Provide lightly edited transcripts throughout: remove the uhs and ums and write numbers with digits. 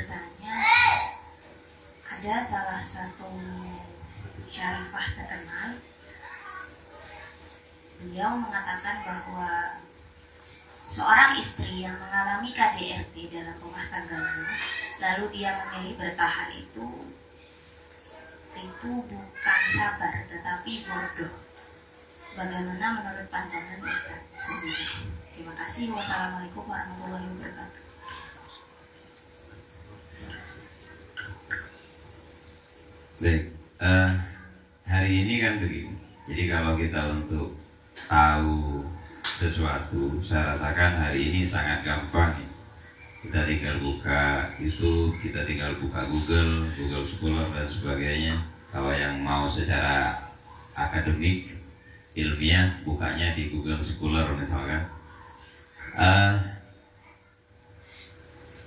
bertanya, ada salah satu syarifah terkenal, beliau mengatakan bahwa seorang istri yang mengalami KDRT dalam rumah tangganya, lalu dia memilih bertahan itu bukan sabar tetapi bodoh. Bagaimana menurut pandangan Ustaz sendiri? Terima kasih. Wassalamualaikum warahmatullahi wabarakatuh. Baik, hari ini kan begini. Jadi kalau kita untuk tahu sesuatu, saya rasakan hari ini sangat gampang. Kita tinggal buka YouTube, kita tinggal buka Google Scholar dan sebagainya. Kalau yang mau secara akademik, ilmiah, bukanya di Google Scholar misalkan.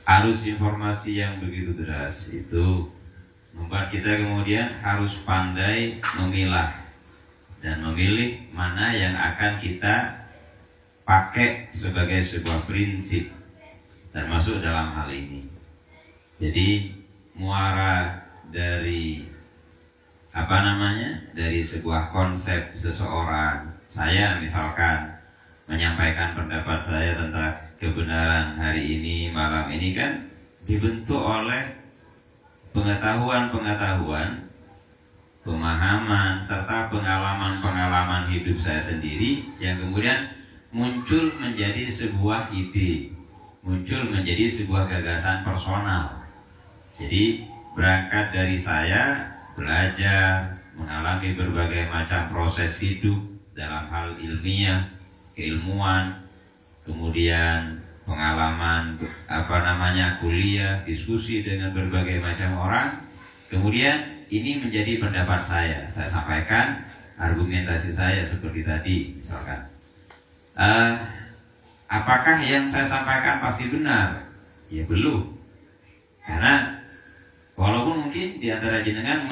Arus informasi yang begitu deras itu membuat kita kemudian harus pandai memilah dan memilih mana yang akan kita pakai sebagai sebuah prinsip, termasuk dalam hal ini. Jadi muara dari dari sebuah konsep seseorang, saya misalkan menyampaikan pendapat saya tentang kebenaran hari ini, malam ini kan dibentuk oleh pengetahuan, pemahaman, serta pengalaman hidup saya sendiri yang kemudian muncul menjadi sebuah ide, muncul menjadi sebuah gagasan personal. Jadi berangkat dari saya belajar, mengalami berbagai macam proses hidup dalam hal ilmiah, keilmuan, kemudian pengalaman kuliah, diskusi dengan berbagai macam orang. Kemudian ini menjadi pendapat saya sampaikan argumentasi saya seperti tadi misalkan. Apakah yang saya sampaikan pasti benar? Ya belum. Karena walaupun mungkin di antara jenengan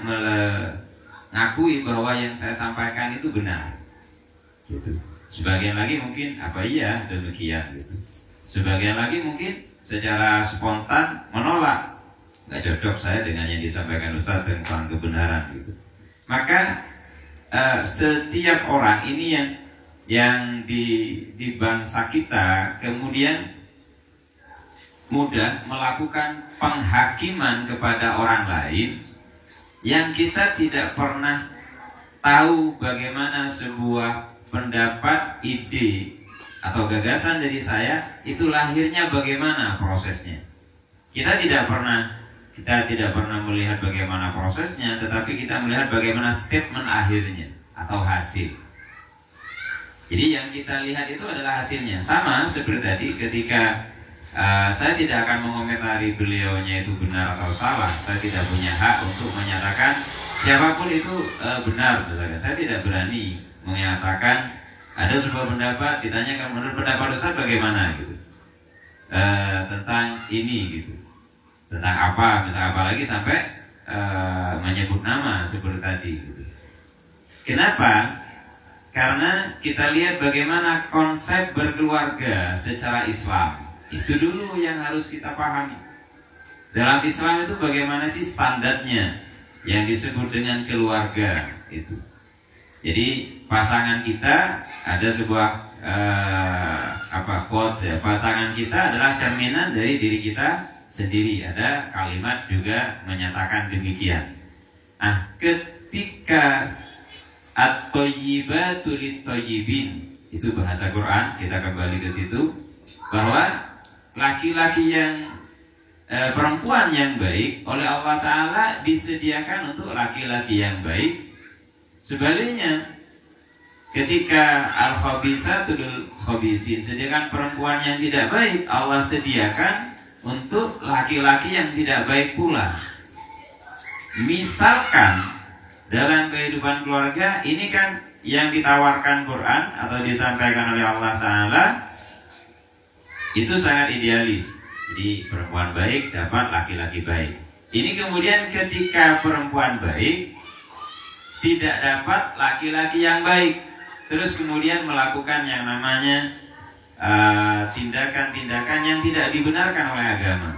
mengakui bahwa yang saya sampaikan itu benar, gitu. Sebagian lagi mungkin iya demikian, gitu. Sebagian lagi mungkin secara spontan menolak, nggak cocok saya dengan yang disampaikan Ustaz tentang kebenaran, gitu. Maka setiap orang ini yang di bangsa kita kemudian mudah melakukan penghakiman kepada orang lain yang kita tidak pernah tahu bagaimana sebuah pendapat, ide atau gagasan dari saya itu lahirnya bagaimana prosesnya. Kita tidak pernah melihat bagaimana prosesnya, tetapi kita melihat bagaimana statement akhirnya atau hasil. Jadi yang kita lihat itu adalah hasilnya. Sama seperti tadi ketika saya tidak akan mengomentari beliaunya itu benar atau salah. Saya tidak punya hak untuk menyatakan siapapun itu benar. Saya tidak berani menyatakan ada sebuah pendapat, ditanyakan menurut pendapat Ustaz bagaimana gitu, tentang ini gitu, tentang apa, misalnya apalagi sampai menyebut nama seperti tadi gitu. Kenapa? Karena kita lihat bagaimana konsep berkeluarga secara Islam. Itu dulu yang harus kita pahami. Dalam Islam itu bagaimana sih standarnya yang disebut dengan keluarga itu. Jadi pasangan kita ada sebuah quotes ya. Pasangan kita adalah cerminan dari diri kita sendiri. Ada kalimat juga menyatakan demikian. Ketika at-thayyibatu lit-thayyibin, itu bahasa Quran, kita kembali ke situ, bahwa laki-laki yang perempuan yang baik oleh Allah Ta'ala disediakan untuk laki-laki yang baik. Sebaliknya, ketika al-khabisatu lil khabisin, sediakan perempuan yang tidak baik, Allah sediakan untuk laki-laki yang tidak baik pula. Misalkan dalam kehidupan keluarga ini kan yang ditawarkan Quran atau disampaikan oleh Allah Ta'ala itu sangat idealis. Jadi perempuan baik dapat laki-laki baik. Ini kemudian ketika perempuan baik tidak dapat laki-laki yang baik, terus kemudian melakukan yang namanya tindakan-tindakan yang tidak dibenarkan oleh agama.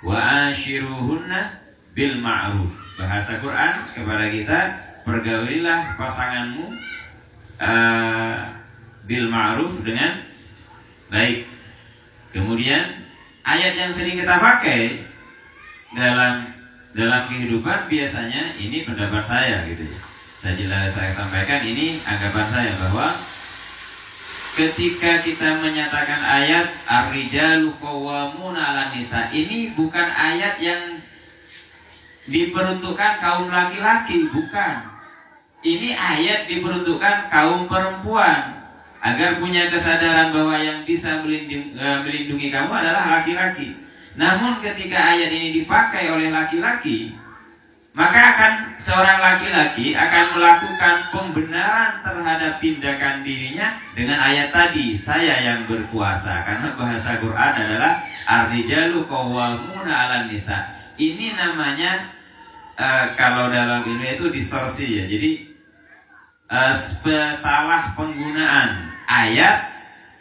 wa ashiruhunna bil ma'ruf. Bahasa Quran kepada kita, pergaulilah pasanganmu bil ma'ruf, dengan baik. Kemudian ayat yang sering kita pakai dalam kehidupan biasanya, ini pendapat saya gitu ya. Saya sampaikan ini anggapan saya, bahwa ketika kita menyatakan ayat ar-rijalu qawwamuna 'alan nisa, ini bukan ayat yang diperuntukkan kaum laki-laki, bukan. Ini ayat diperuntukkan kaum perempuan, agar punya kesadaran bahwa yang bisa melindungi kamu adalah laki-laki. Namun ketika ayat ini dipakai oleh laki-laki, maka seorang laki-laki akan melakukan pembenaran terhadap tindakan dirinya dengan ayat tadi, saya yang berkuasa. Karena bahasa Quran adalah ar-rijalu qawwamuna 'alan nisa. Ini namanya kalau dalam ilmu itu distorsi ya. Jadi salah penggunaan ayat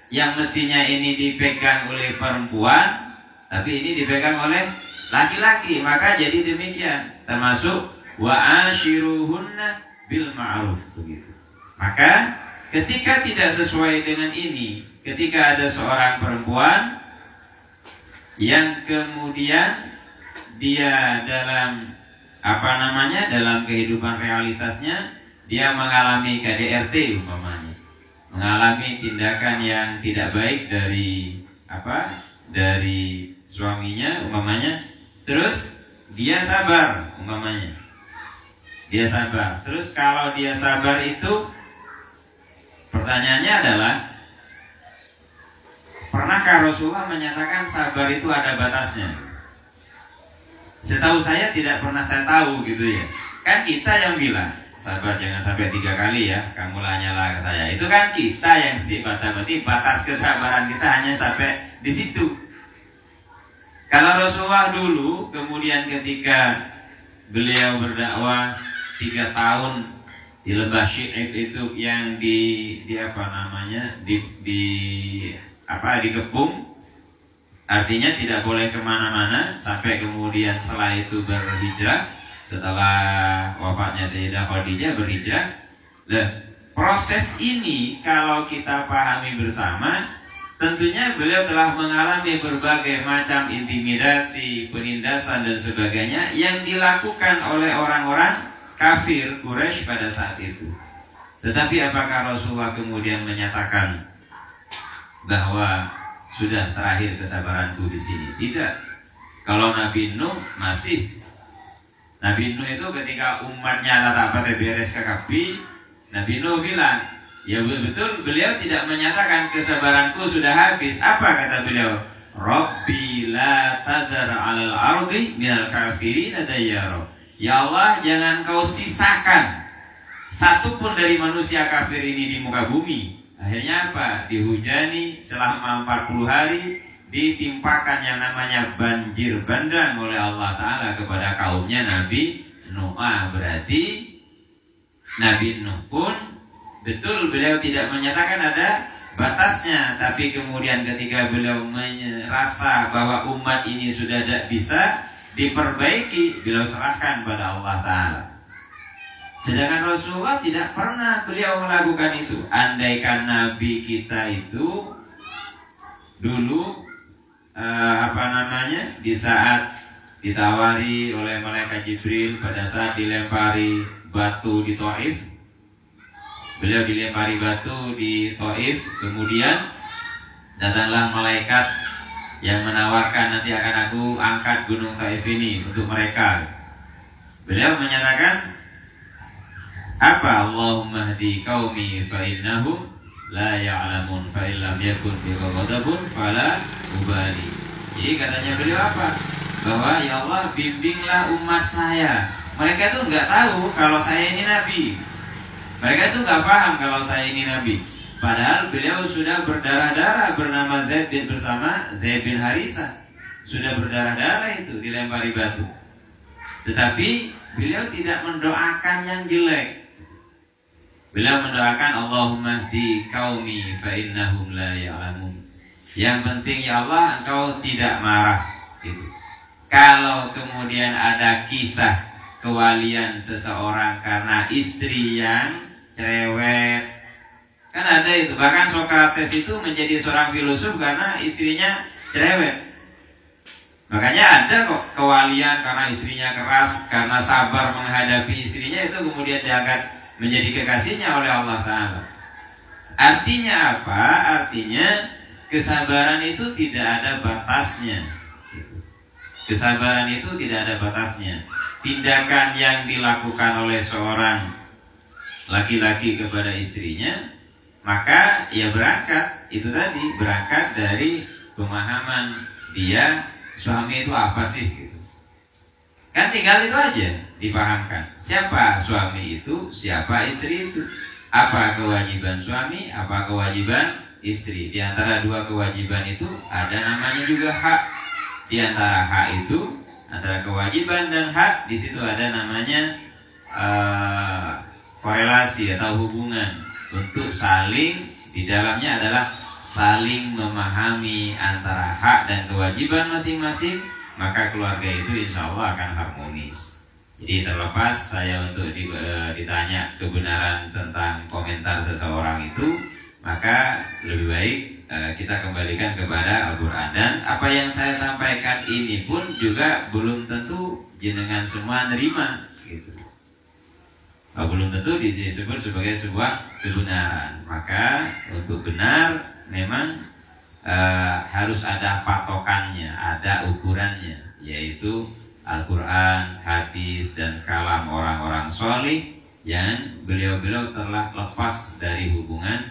yang mestinya ini dipegang oleh perempuan, tapi ini dipegang oleh laki-laki. Maka jadi demikian, termasuk wa ashiruhunna bil ma'ruf, begitu. Maka ketika tidak sesuai dengan ini, ketika ada seorang perempuan yang kemudian dia dalam dalam kehidupan realitasnya dia mengalami KDRT umpamanya, mengalami tindakan yang tidak baik dari suaminya umpamanya, terus dia sabar umpamanya, dia sabar. Terus kalau dia sabar itu, pertanyaannya adalah, pernahkah Rasulullah menyatakan sabar itu ada batasnya? Setahu saya tidak pernah saya tahu gitu ya. Kan kita yang bilang sabar jangan sampai 3 kali ya, kamu lanyalah ke saya. Itu kan kita yang berarti batas kesabaran kita hanya sampai di situ. Kalau Rasulullah dulu kemudian ketika beliau berdakwah 3 tahun di lembah Syi'ib itu yang dikepung, artinya tidak boleh kemana-mana sampai kemudian setelah itu berhijrah, setelah wafatnya Sayyidah Khadijah berhijrah. Proses ini kalau kita pahami bersama, tentunya beliau telah mengalami berbagai macam intimidasi, penindasan dan sebagainya yang dilakukan oleh orang-orang kafir Quraisy pada saat itu. Tetapi apakah Rasulullah kemudian menyatakan bahwa sudah terakhir kesabaranku di sini? Tidak. Kalau Nabi Nuh masih. Nabi Nuh itu ketika umatnya tak beres kekabi, Nabi Nuh bilang, ya betul, beliau tidak menyatakan kesabaranku sudah habis. Apa kata beliau? Rabbi la tadar 'alal ardi minal kafirin dayyara. Ya Allah, jangan kau sisakan satu pun dari manusia kafir ini di muka bumi. Akhirnya apa? Dihujani selama 40 hari, ditimpakan yang namanya banjir bandang oleh Allah Ta'ala kepada kaumnya Nabi Nuh. Berarti Nabi Nuh pun betul beliau tidak menyatakan ada batasnya, tapi kemudian ketika beliau merasa bahwa umat ini sudah tidak bisa diperbaiki, beliau serahkan pada Allah Ta'ala. Sedangkan Rasulullah tidak pernah beliau melakukan itu. Andaikan Nabi kita itu dulu di saat ditawari oleh malaikat Jibril pada saat dilempari batu di Thaif, beliau dilempari batu di Thaif, kemudian datanglah malaikat yang menawarkan, nanti akan aku angkat gunung Thaif ini untuk mereka. Beliau menyatakan apa? Allahumma hdi qaumi fa innahum la ya'lamun fa illam yakun bi ghadabun fala ubali. Jadi katanya beliau apa? Bahwa ya Allah, bimbinglah umat saya. Mereka itu enggak tahu kalau saya ini nabi. Mereka itu enggak paham kalau saya ini nabi. Padahal beliau sudah berdarah-darah bernama Zaid bin Harisah. Sudah berdarah-darah itu dilempari batu. Tetapi beliau tidak mendoakan yang jelek. Beliau mendoakan Allahumma hdi qaumi fa innahum la ya'lamun. Yang penting ya Allah, engkau tidak marah gitu. Kalau kemudian ada kisah kewalian seseorang karena istri yang cerewet, kan ada itu. Bahkan Sokrates itu menjadi seorang filosof karena istrinya cerewet. Makanya ada kok kewalian karena istrinya keras, karena sabar menghadapi istrinya, itu kemudian diangkat menjadi kekasihnya oleh Allah Ta'ala. Artinya apa? Artinya kesabaran itu tidak ada batasnya. Kesabaran itu tidak ada batasnya. Tindakan yang dilakukan oleh seorang laki-laki kepada istrinya, maka ya berangkat, itu tadi, berangkat dari pemahaman dia suami itu apa sih gitu. Kan tinggal itu aja dipahamkan. Siapa suami itu, siapa istri itu. Apa kewajiban suami, apa kewajiban istri. Di antara dua kewajiban itu ada namanya juga hak. Di antara hak itu, antara kewajiban dan hak, di situ ada namanya korelasi atau hubungan. Untuk saling, di dalamnya adalah saling memahami antara hak dan kewajiban masing-masing, maka keluarga itu insya Allah akan harmonis. Jadi terlepas saya untuk ditanya kebenaran tentang komentar seseorang itu, maka lebih baik kita kembalikan kepada Al-Quran. Dan apa yang saya sampaikan ini pun juga belum tentu jenengan semua nerima gitu. Belum tentu disebut sebagai sebuah kebenaran. Maka untuk benar memang harus ada patokannya, ada ukurannya, yaitu Al-Quran, hadis, dan kalam orang-orang solih yang beliau-beliau telah lepas dari hubungan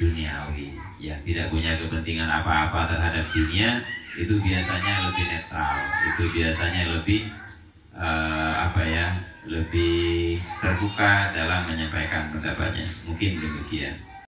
duniawi, ya tidak punya kepentingan apa-apa terhadap dunia. Itu biasanya lebih netral, itu biasanya lebih lebih terbuka dalam menyampaikan pendapatnya. Mungkin demikian.